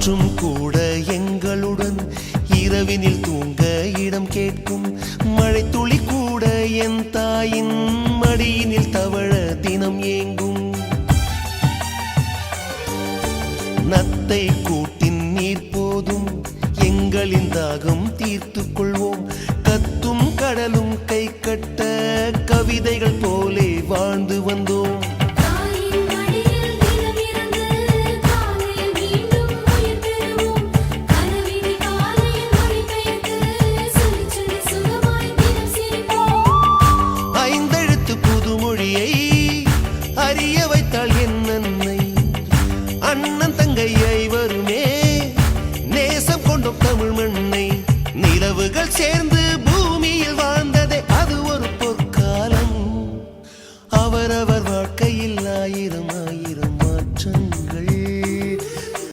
காற்றும் கூட எங்களுடன் இரவினில் தூங்க இடம் கேட்கும். மழை துளி கூட என் தாயின் மடியினில் தவழ தினம் ஏங்கும். நத்தை கூட்டின் நீர் போதும் எங்களின் தாகம் தீர்த்து கொள்வோம். கத்தும் கடலும் கை கட்ட கவிதைகள் போலே வாழ்ந்து வந்த